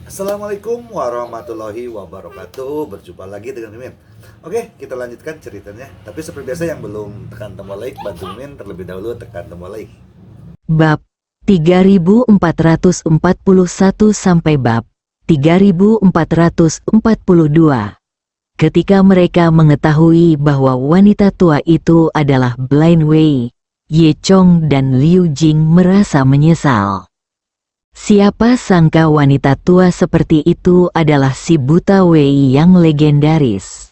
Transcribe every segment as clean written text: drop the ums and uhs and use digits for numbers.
Assalamualaikum warahmatullahi wabarakatuh. Berjumpa lagi dengan Mimin. Oke, kita lanjutkan ceritanya. Tapi seperti biasa yang belum tekan tombol like, bantu Mimin terlebih dahulu tekan tombol like. Bab 3441 sampai bab 3442. Ketika mereka mengetahui bahwa wanita tua itu adalah Blind Wei, Ye Chong dan Liu Jing merasa menyesal. Siapa sangka wanita tua seperti itu adalah si buta Wei yang legendaris.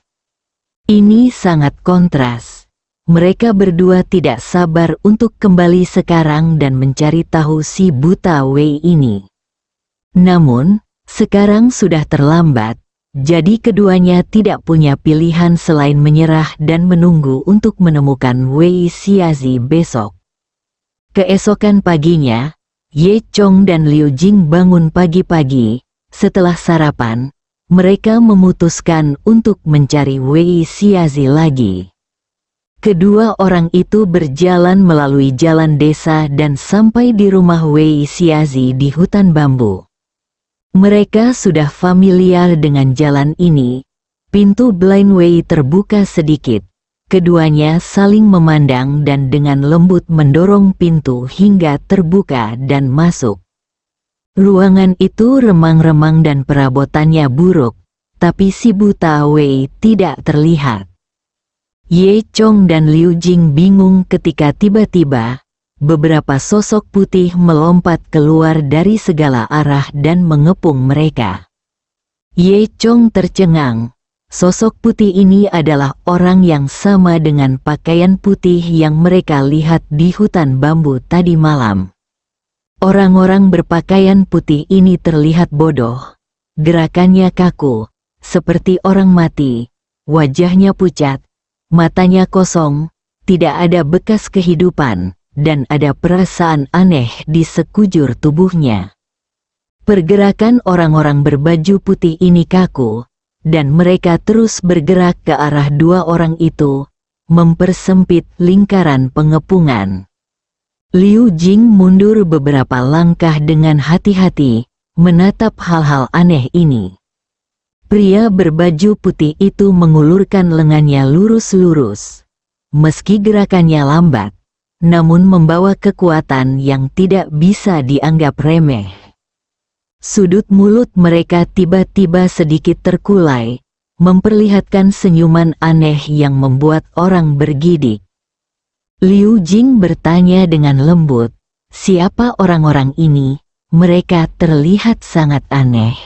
Ini sangat kontras. Mereka berdua tidak sabar untuk kembali sekarang dan mencari tahu si buta Wei ini. Namun, sekarang sudah terlambat, jadi keduanya tidak punya pilihan selain menyerah dan menunggu untuk menemukan Wei Xiazi besok. Keesokan paginya, Ye Chong dan Liu Jing bangun pagi-pagi. Setelah sarapan, mereka memutuskan untuk mencari Wei Xiazi lagi. Kedua orang itu berjalan melalui jalan desa dan sampai di rumah Wei Xiazi di hutan bambu. Mereka sudah familiar dengan jalan ini. Pintu Blind Wei terbuka sedikit. Keduanya saling memandang dan dengan lembut mendorong pintu hingga terbuka dan masuk. Ruangan itu remang-remang dan perabotannya buruk, tapi si buta Wei tidak terlihat. Ye Chong dan Liu Jing bingung ketika tiba-tiba beberapa sosok putih melompat keluar dari segala arah dan mengepung mereka. Ye Chong tercengang. Sosok putih ini adalah orang yang sama dengan pakaian putih yang mereka lihat di hutan bambu tadi malam. Orang-orang berpakaian putih ini terlihat bodoh. Gerakannya kaku, seperti orang mati. Wajahnya pucat, matanya kosong, tidak ada bekas kehidupan, dan ada perasaan aneh di sekujur tubuhnya. Pergerakan orang-orang berbaju putih ini kaku, dan mereka terus bergerak ke arah dua orang itu, mempersempit lingkaran pengepungan. Liu Jing mundur beberapa langkah dengan hati-hati, menatap hal-hal aneh ini. Pria berbaju putih itu mengulurkan lengannya lurus-lurus. Meski gerakannya lambat, namun membawa kekuatan yang tidak bisa dianggap remeh. Sudut mulut mereka tiba-tiba sedikit terkulai, memperlihatkan senyuman aneh yang membuat orang bergidik. Liu Jing bertanya dengan lembut, siapa orang-orang ini? Mereka terlihat sangat aneh.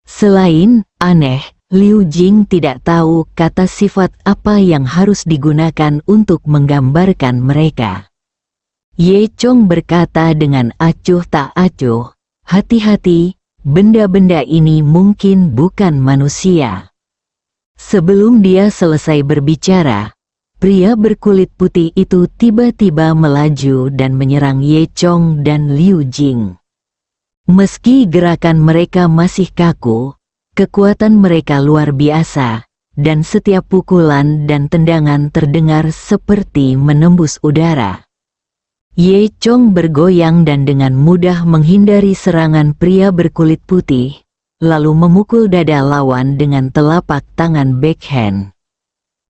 Selain aneh, Liu Jing tidak tahu kata sifat apa yang harus digunakan untuk menggambarkan mereka. Ye Chong berkata dengan acuh tak acuh, hati-hati, benda-benda ini mungkin bukan manusia. Sebelum dia selesai berbicara, pria berkulit putih itu tiba-tiba melaju dan menyerang Ye Chong dan Liu Jing. Meski gerakan mereka masih kaku, kekuatan mereka luar biasa, dan setiap pukulan dan tendangan terdengar seperti menembus udara. Ye Chong bergoyang dan dengan mudah menghindari serangan pria berkulit putih, lalu memukul dada lawan dengan telapak tangan backhand.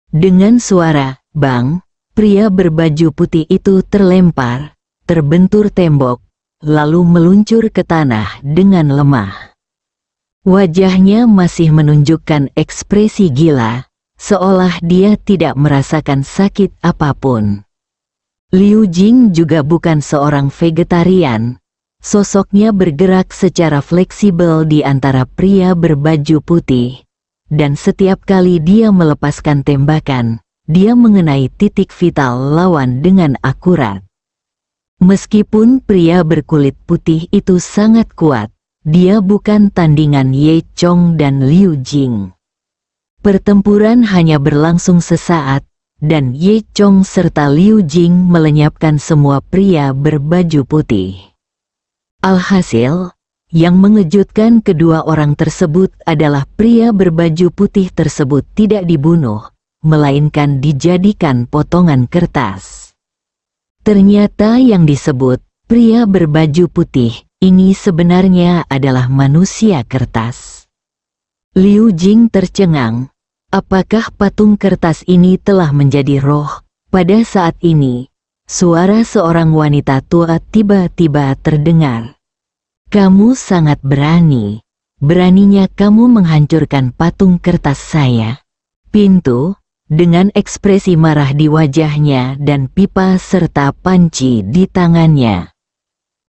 Dengan suara bang, pria berbaju putih itu terlempar, terbentur tembok, lalu meluncur ke tanah dengan lemah. Wajahnya masih menunjukkan ekspresi gila, seolah dia tidak merasakan sakit apapun. Liu Jing juga bukan seorang vegetarian. Sosoknya bergerak secara fleksibel di antara pria berbaju putih, dan setiap kali dia melepaskan tembakan, dia mengenai titik vital lawan dengan akurat. Meskipun pria berkulit putih itu sangat kuat, dia bukan tandingan Ye Chong dan Liu Jing. Pertempuran hanya berlangsung sesaat, dan Ye Chong serta Liu Jing melenyapkan semua pria berbaju putih. Alhasil, yang mengejutkan kedua orang tersebut adalah pria berbaju putih tersebut tidak dibunuh, melainkan dijadikan potongan kertas. Ternyata yang disebut pria berbaju putih ini sebenarnya adalah manusia kertas. Liu Jing tercengang. Apakah patung kertas ini telah menjadi roh? Pada saat ini, suara seorang wanita tua tiba-tiba terdengar. Kamu sangat berani. Beraninya kamu menghancurkan patung kertas saya. Pintu, dengan ekspresi marah di wajahnya dan pipa serta panci di tangannya.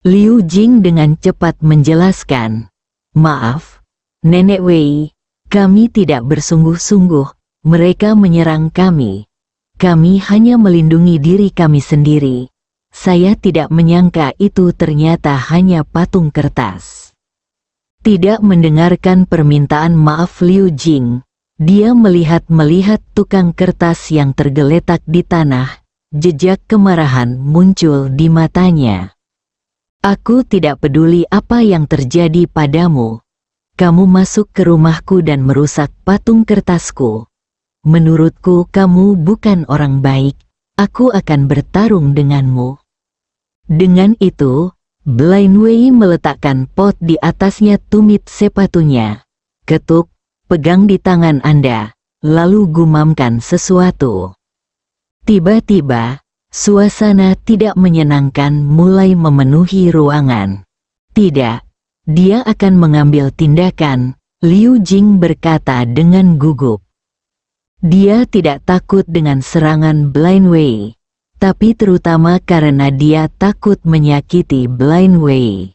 Liu Jing dengan cepat menjelaskan, "Maaf, Nenek Wei, kami tidak bersungguh-sungguh, mereka menyerang kami. Kami hanya melindungi diri kami sendiri. Saya tidak menyangka itu ternyata hanya patung kertas." Tidak mendengarkan permintaan maaf Liu Jing, dia melihat tukang kertas yang tergeletak di tanah, jejak kemarahan muncul di matanya. "Aku tidak peduli apa yang terjadi padamu. Kamu masuk ke rumahku dan merusak patung kertasku. Menurutku kamu bukan orang baik, aku akan bertarung denganmu." Dengan itu, Blind Wei meletakkan pot di atasnya tumit sepatunya. "Ketuk, pegang di tangan Anda, lalu gumamkan sesuatu." Tiba-tiba, suasana tidak menyenangkan mulai memenuhi ruangan. "Tidak, dia akan mengambil tindakan," Liu Jing berkata dengan gugup. Dia tidak takut dengan serangan Blind Wei, tapi terutama karena dia takut menyakiti Blind Wei.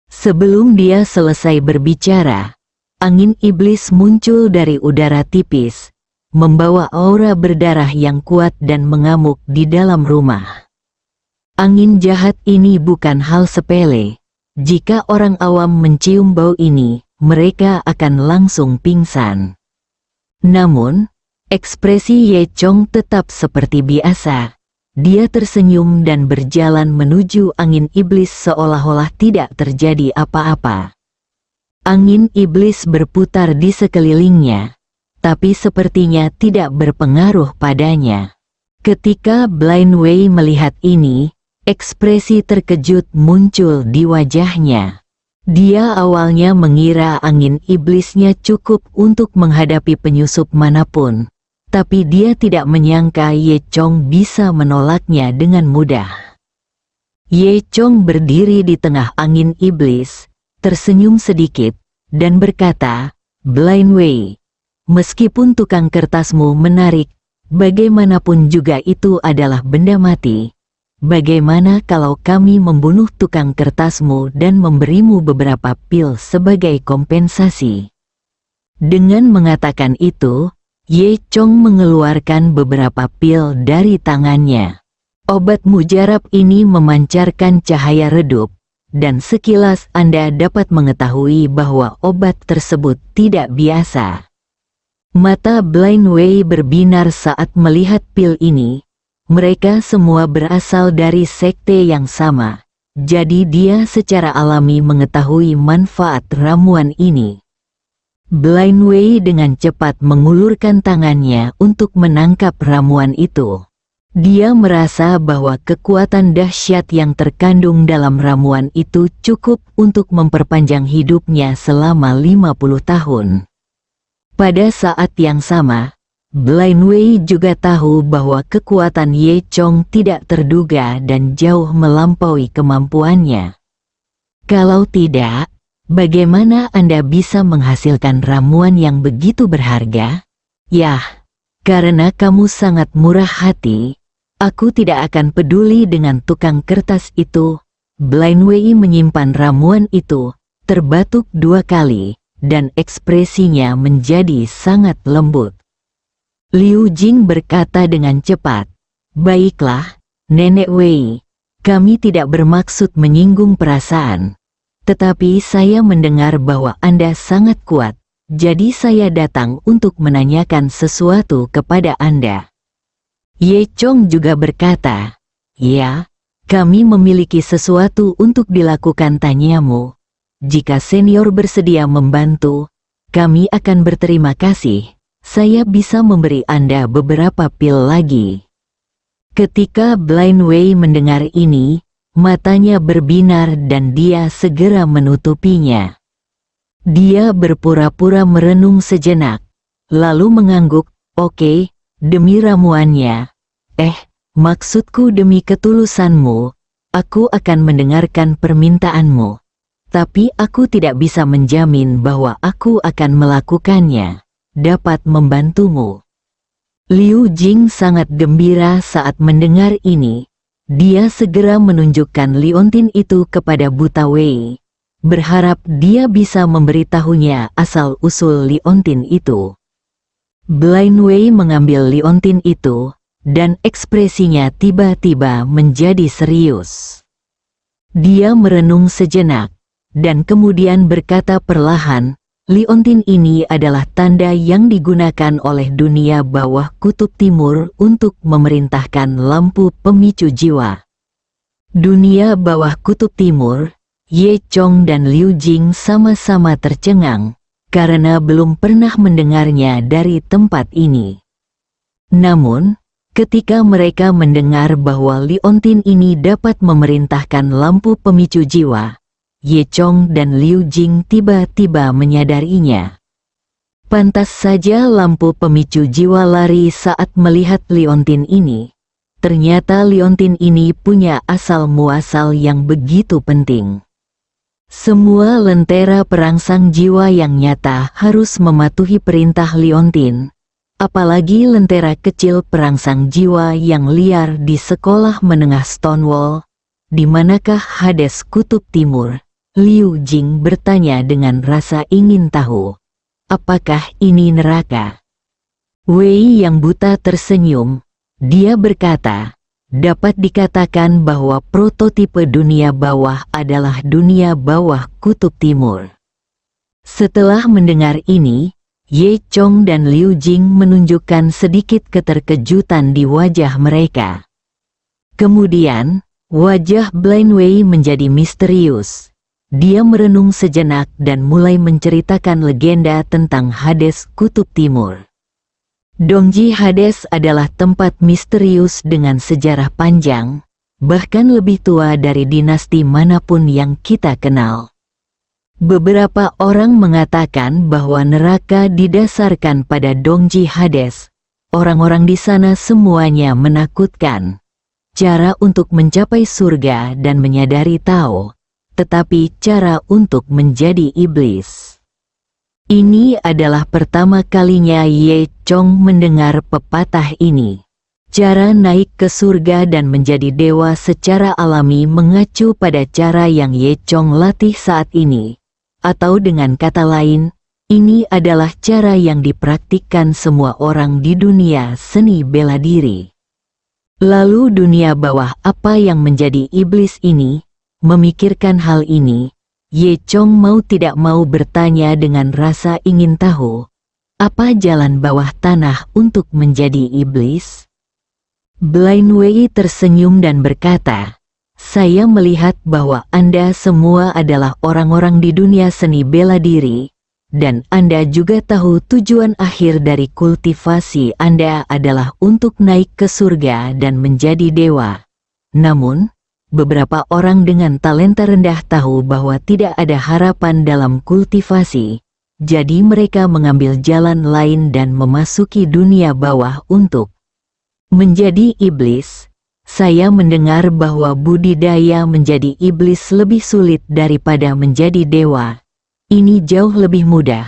Sebelum dia selesai berbicara, angin iblis muncul dari udara tipis, membawa aura berdarah yang kuat dan mengamuk di dalam rumah. Angin jahat ini bukan hal sepele. Jika orang awam mencium bau ini, mereka akan langsung pingsan. Namun, ekspresi Ye Chong tetap seperti biasa. Dia tersenyum dan berjalan menuju angin iblis seolah-olah tidak terjadi apa-apa. Angin iblis berputar di sekelilingnya, tapi sepertinya tidak berpengaruh padanya. Ketika Blind Wei melihat ini, ekspresi terkejut muncul di wajahnya. Dia awalnya mengira angin iblisnya cukup untuk menghadapi penyusup manapun. Tapi dia tidak menyangka Ye Chong bisa menolaknya dengan mudah. Ye Chong berdiri di tengah angin iblis, tersenyum sedikit, dan berkata, "Blind Wei, meskipun tukang kertasmu menarik, bagaimanapun juga itu adalah benda mati. Bagaimana kalau kami membunuh tukang kertasmu dan memberimu beberapa pil sebagai kompensasi?" Dengan mengatakan itu, Ye Chong mengeluarkan beberapa pil dari tangannya. Obat mujarab ini memancarkan cahaya redup, dan sekilas Anda dapat mengetahui bahwa obat tersebut tidak biasa. Mata Blind Wei berbinar saat melihat pil ini. Mereka semua berasal dari sekte yang sama, jadi dia secara alami mengetahui manfaat ramuan ini. Blind Wei dengan cepat mengulurkan tangannya untuk menangkap ramuan itu. Dia merasa bahwa kekuatan dahsyat yang terkandung dalam ramuan itu cukup untuk memperpanjang hidupnya selama 50 tahun. Pada saat yang sama, Blind Wei juga tahu bahwa kekuatan Ye Chong tidak terduga dan jauh melampaui kemampuannya. Kalau tidak, bagaimana Anda bisa menghasilkan ramuan yang begitu berharga? Yah, karena kamu sangat murah hati, aku tidak akan peduli dengan tukang kertas itu. Blind Wei menyimpan ramuan itu, terbatuk 2 kali, dan ekspresinya menjadi sangat lembut. Liu Jing berkata dengan cepat, "Baiklah, Nenek Wei, kami tidak bermaksud menyinggung perasaan. Tetapi saya mendengar bahwa Anda sangat kuat, jadi saya datang untuk menanyakan sesuatu kepada Anda." Ye Chong juga berkata, "Ya, kami memiliki sesuatu untuk dilakukan tanyamu. Jika senior bersedia membantu, kami akan berterima kasih. Saya bisa memberi Anda beberapa pil lagi." Ketika Blind Wei mendengar ini, Matanya berbinar dan dia segera menutupinya. Dia berpura-pura merenung sejenak, lalu mengangguk, "Oke, demi ramuannya. Maksudku demi ketulusanmu, aku akan mendengarkan permintaanmu. Tapi aku tidak bisa menjamin bahwa aku akan melakukannya, dapat membantumu." Liu Jing sangat gembira saat mendengar ini. Dia segera menunjukkan liontin itu kepada Buta Wei, berharap dia bisa memberitahunya asal-usul liontin itu. Blind Wei mengambil liontin itu, dan ekspresinya tiba-tiba menjadi serius. Dia merenung sejenak, dan kemudian berkata perlahan, "Liontin ini adalah tanda yang digunakan oleh dunia bawah kutub timur untuk memerintahkan lampu pemicu jiwa." Dunia bawah kutub timur, Ye Chong dan Liu Jing sama-sama tercengang, karena belum pernah mendengarnya dari tempat ini. Namun, ketika mereka mendengar bahwa liontin ini dapat memerintahkan lampu pemicu jiwa, Ye Chong dan Liu Jing tiba-tiba menyadarinya. Pantas saja lampu pemicu jiwa lari saat melihat liontin ini. Ternyata liontin ini punya asal-muasal yang begitu penting. Semua lentera perangsang jiwa yang nyata harus mematuhi perintah liontin, apalagi lentera kecil perangsang jiwa yang liar di sekolah menengah Stonewall. Di manakah Hades Kutub Timur? Liu Jing bertanya dengan rasa ingin tahu. Apakah ini neraka? Wei yang buta tersenyum. Dia berkata, dapat dikatakan bahwa prototipe dunia bawah adalah dunia bawah kutub timur. Setelah mendengar ini, Ye Chong dan Liu Jing menunjukkan sedikit keterkejutan di wajah mereka. Kemudian, wajah Blind Wei menjadi misterius. Dia merenung sejenak dan mulai menceritakan legenda tentang Hades Kutub Timur. Dongji Hades adalah tempat misterius dengan sejarah panjang, bahkan lebih tua dari dinasti manapun yang kita kenal. Beberapa orang mengatakan bahwa neraka didasarkan pada Dongji Hades. Orang-orang di sana semuanya menakutkan. Cara untuk mencapai surga dan menyadari Tao, tetapi cara untuk menjadi iblis. Ini adalah pertama kalinya Ye Chong mendengar pepatah ini. Cara naik ke surga dan menjadi dewa secara alami mengacu pada cara yang Ye Chong latih saat ini. Atau dengan kata lain, ini adalah cara yang dipraktikkan semua orang di dunia seni bela diri. Lalu dunia bawah apa yang menjadi iblis ini? Memikirkan hal ini, Ye Chong mau tidak mau bertanya dengan rasa ingin tahu, apa jalan bawah tanah untuk menjadi iblis? Blind Wei tersenyum dan berkata, saya melihat bahwa Anda semua adalah orang-orang di dunia seni bela diri, dan Anda juga tahu tujuan akhir dari kultivasi Anda adalah untuk naik ke surga dan menjadi dewa. Namun, beberapa orang dengan talenta rendah tahu bahwa tidak ada harapan dalam kultivasi, jadi mereka mengambil jalan lain dan memasuki dunia bawah untuk menjadi iblis. Saya mendengar bahwa budidaya menjadi iblis lebih sulit daripada menjadi dewa. Ini jauh lebih mudah,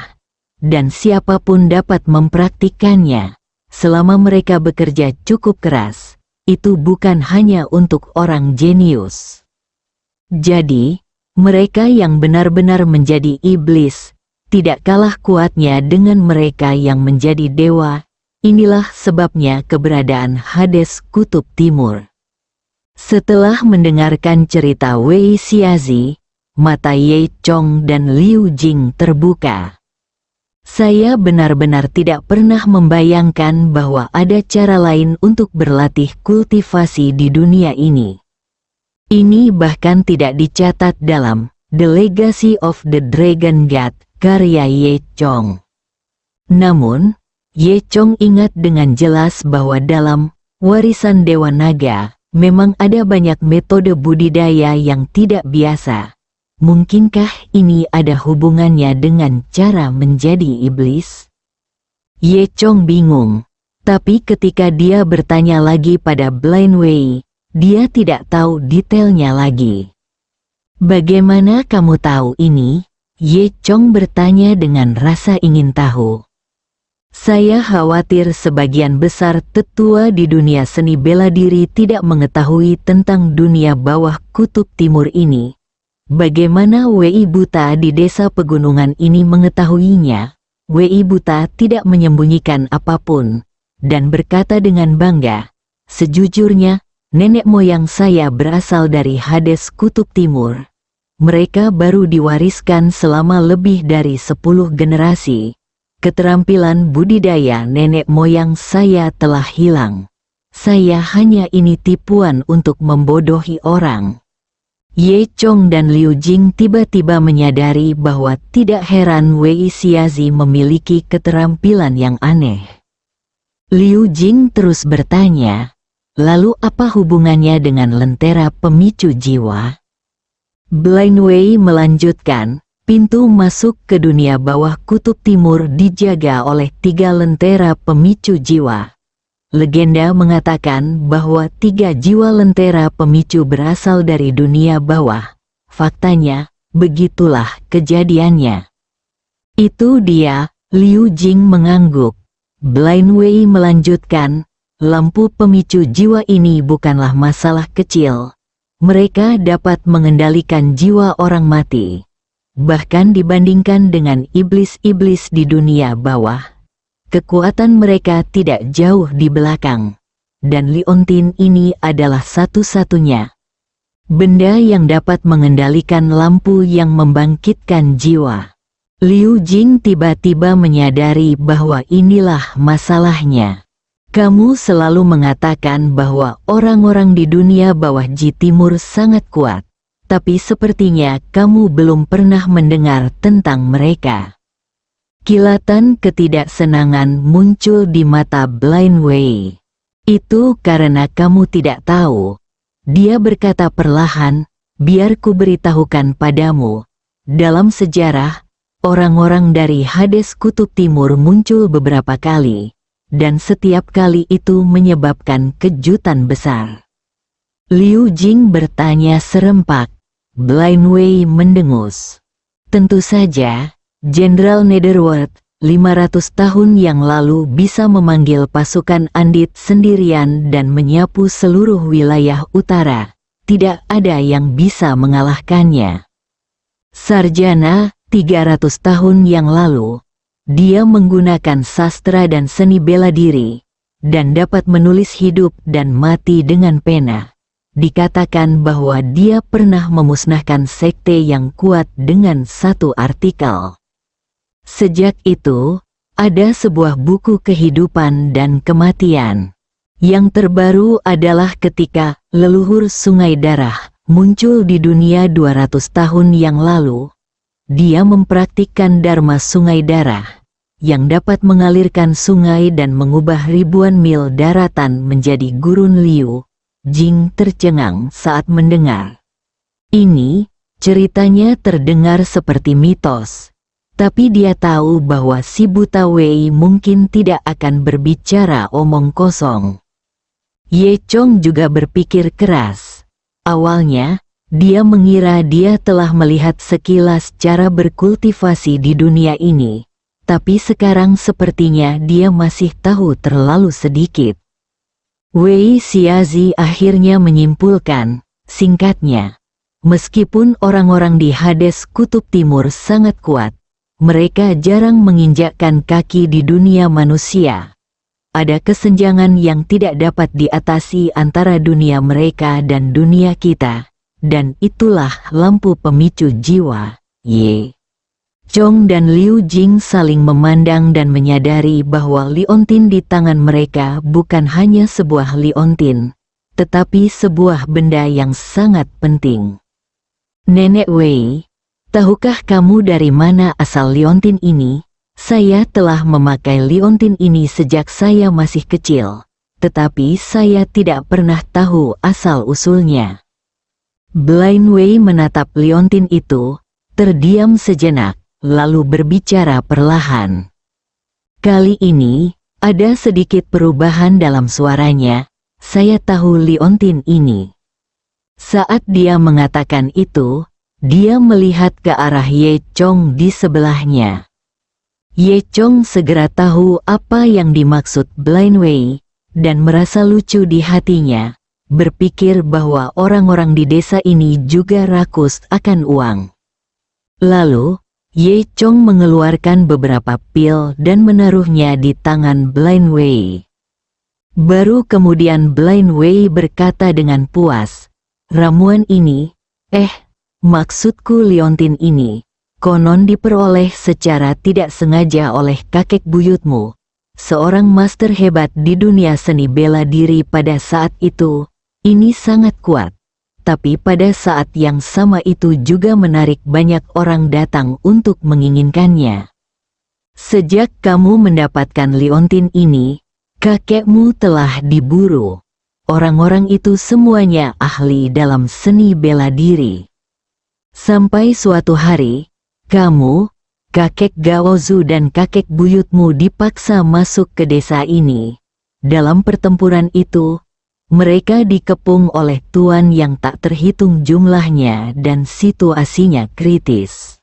dan siapapun dapat mempraktikkannya, selama mereka bekerja cukup keras. Itu bukan hanya untuk orang jenius. Jadi, mereka yang benar-benar menjadi iblis, tidak kalah kuatnya dengan mereka yang menjadi dewa. Inilah sebabnya keberadaan Hades Kutub Timur. Setelah mendengarkan cerita Wei Xiazi, mata Ye Chong dan Liu Jing terbuka. Saya benar-benar tidak pernah membayangkan bahwa ada cara lain untuk berlatih kultivasi di dunia ini. Ini bahkan tidak dicatat dalam The Legacy of the Dragon God, karya Ye Chong. Namun, Ye Chong ingat dengan jelas bahwa dalam Warisan Dewa Naga, Memang ada banyak metode budidaya yang tidak biasa. Mungkinkah ini ada hubungannya dengan cara menjadi iblis? Ye Chong bingung. Tapi ketika dia bertanya lagi pada Blind Wei, dia tidak tahu detailnya lagi. Bagaimana kamu tahu ini? Ye Chong bertanya dengan rasa ingin tahu. Saya khawatir sebagian besar tetua di dunia seni bela diri tidak mengetahui tentang dunia bawah kutub timur ini. Bagaimana Wei Buta di desa pegunungan ini mengetahuinya? Wei Buta tidak menyembunyikan apapun, dan berkata dengan bangga, sejujurnya, nenek moyang saya berasal dari Hades Kutub Timur. Mereka baru diwariskan selama lebih dari 10 generasi. Keterampilan budidaya nenek moyang saya telah hilang. Saya hanya ini tipuan untuk membodohi orang. Ye Chong dan Liu Jing tiba-tiba menyadari bahwa tidak heran Wei Xiazi memiliki keterampilan yang aneh. Liu Jing terus bertanya, lalu apa hubungannya dengan lentera pemicu jiwa? Blind Wei melanjutkan, pintu masuk ke dunia bawah kutub timur dijaga oleh 3 lentera pemicu jiwa. Legenda mengatakan bahwa 3 jiwa lentera pemicu berasal dari dunia bawah. Faktanya, begitulah kejadiannya. Itu dia, Liu Jing mengangguk. Blind Wei melanjutkan, lampu pemicu jiwa ini bukanlah masalah kecil. Mereka dapat mengendalikan jiwa orang mati. Bahkan dibandingkan dengan iblis-iblis di dunia bawah, kekuatan mereka tidak jauh di belakang. Dan Liontin ini adalah satu-satunya benda yang dapat mengendalikan lampu yang membangkitkan jiwa. Liu Jing tiba-tiba menyadari bahwa inilah masalahnya. Kamu selalu mengatakan bahwa orang-orang di dunia bawah Ji Timur sangat kuat. Tapi sepertinya kamu belum pernah mendengar tentang mereka. Kilatan ketidaksenangan muncul di mata Blind Wei. Itu karena kamu tidak tahu. Dia berkata perlahan, biar ku beritahukan padamu. Dalam sejarah, orang-orang dari Hades Kutub Timur muncul beberapa kali. Dan setiap kali itu menyebabkan kejutan besar. Liu Jing bertanya serempak. Blind Wei mendengus. Tentu saja, Jenderal Netherworld, 500 tahun yang lalu bisa memanggil pasukan Andit sendirian dan menyapu seluruh wilayah utara. Tidak ada yang bisa mengalahkannya. Sarjana, 300 tahun yang lalu, dia menggunakan sastra dan seni bela diri, dan dapat menulis hidup dan mati dengan pena. Dikatakan bahwa dia pernah memusnahkan sekte yang kuat dengan satu artikel. Sejak itu, ada sebuah buku kehidupan dan kematian. Yang terbaru adalah ketika leluhur Sungai Darah muncul di dunia 200 tahun yang lalu. Dia mempraktikkan Dharma Sungai Darah, yang dapat mengalirkan sungai dan mengubah ribuan mil daratan menjadi gurun liu. Jing tercengang saat mendengar. Ini, ceritanya terdengar seperti mitos. Tapi dia tahu bahwa si buta Wei mungkin tidak akan berbicara omong kosong. Ye Chong juga berpikir keras. Awalnya, dia mengira dia telah melihat sekilas cara berkultivasi di dunia ini. Tapi sekarang sepertinya dia masih tahu terlalu sedikit. Wei Xiazi akhirnya menyimpulkan, singkatnya, meskipun orang-orang di Hades Kutub Timur sangat kuat, mereka jarang menginjakkan kaki di dunia manusia. Ada kesenjangan yang tidak dapat diatasi antara dunia mereka dan dunia kita, dan itulah lampu pemicu jiwa. Ye Chong dan Liu Jing saling memandang dan menyadari bahwa liontin di tangan mereka bukan hanya sebuah liontin, tetapi sebuah benda yang sangat penting. Nenek Wei, tahukah kamu dari mana asal liontin ini? Saya telah memakai liontin ini sejak saya masih kecil, tetapi saya tidak pernah tahu asal-usulnya. Blind Wei menatap liontin itu, terdiam sejenak, lalu berbicara perlahan. Kali ini, ada sedikit perubahan dalam suaranya. Saya tahu liontin ini. Saat dia mengatakan itu, dia melihat ke arah Ye Chong di sebelahnya. Ye Chong segera tahu apa yang dimaksud Blind Wei, dan merasa lucu di hatinya, berpikir bahwa orang-orang di desa ini juga rakus akan uang. Lalu, Ye Chong mengeluarkan beberapa pil dan menaruhnya di tangan Blind Wei. Baru kemudian Blind Wei berkata dengan puas, "Ramuan ini, maksudku liontin ini, konon diperoleh secara tidak sengaja oleh kakek buyutmu, seorang master hebat di dunia seni bela diri pada saat itu. Ini sangat kuat, tapi pada saat yang sama itu juga menarik banyak orang datang untuk menginginkannya. Sejak kamu mendapatkan liontin ini, kakekmu telah diburu. Orang-orang itu semuanya ahli dalam seni bela diri. Sampai suatu hari, kamu, kakek Gaozu dan kakek buyutmu dipaksa masuk ke desa ini. Dalam pertempuran itu, mereka dikepung oleh tuan yang tak terhitung jumlahnya dan situasinya kritis.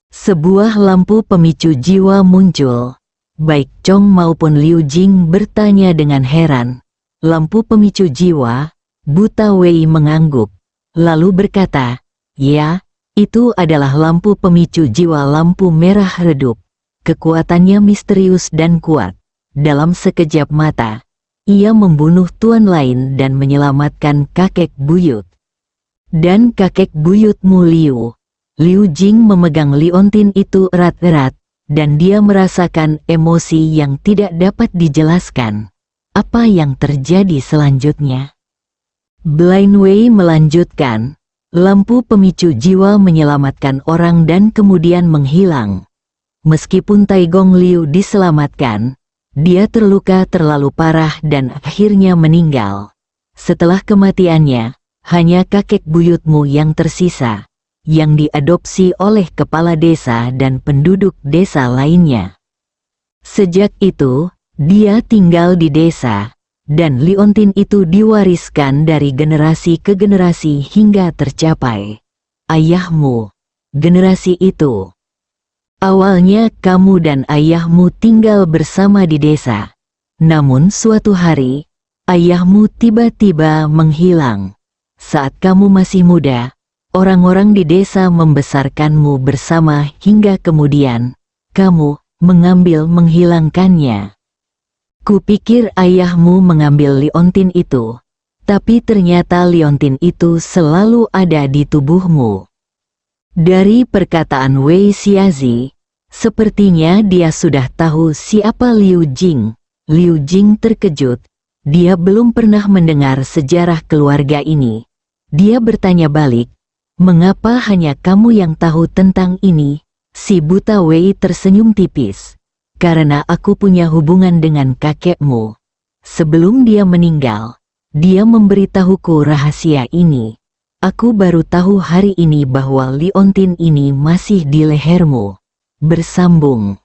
Sebuah lampu pemicu jiwa muncul. Baik Chong maupun Liu Jing bertanya dengan heran. Lampu pemicu jiwa? Buta Wei mengangguk, lalu berkata, "Ya, itu adalah lampu pemicu jiwa, lampu merah redup. Kekuatannya misterius dan kuat. Dalam sekejap mata, ia membunuh tuan lain dan menyelamatkan kakek buyut. Dan kakek buyutmu Liu Jing memegang liontin itu erat-erat, dan dia merasakan emosi yang tidak dapat dijelaskan. Apa yang terjadi selanjutnya?" Blind Wei melanjutkan, "Lampu pemicu jiwa menyelamatkan orang dan kemudian menghilang. Meskipun Taigong Liu diselamatkan, dia terluka terlalu parah dan akhirnya meninggal. Setelah kematiannya, hanya kakek buyutmu yang tersisa, yang diadopsi oleh kepala desa dan penduduk desa lainnya. Sejak itu, dia tinggal di desa, dan liontin itu diwariskan dari generasi ke generasi hingga tercapai ayahmu, generasi itu. Awalnya kamu dan ayahmu tinggal bersama di desa. Namun suatu hari, ayahmu tiba-tiba menghilang. Saat kamu masih muda, orang-orang di desa membesarkanmu bersama hingga kemudian, kamu menghilangkannya. Kupikir ayahmu mengambil liontin itu, tapi ternyata liontin itu selalu ada di tubuhmu." Dari perkataan Wei Xiazi, sepertinya dia sudah tahu siapa Liu Jing. Liu Jing terkejut, dia belum pernah mendengar sejarah keluarga ini. Dia bertanya balik, "Mengapa hanya kamu yang tahu tentang ini?" Si buta Wei tersenyum tipis. "Karena aku punya hubungan dengan kakekmu. Sebelum dia meninggal, dia memberitahuku rahasia ini. Aku baru tahu hari ini bahwa liontin ini masih di lehermu." Bersambung.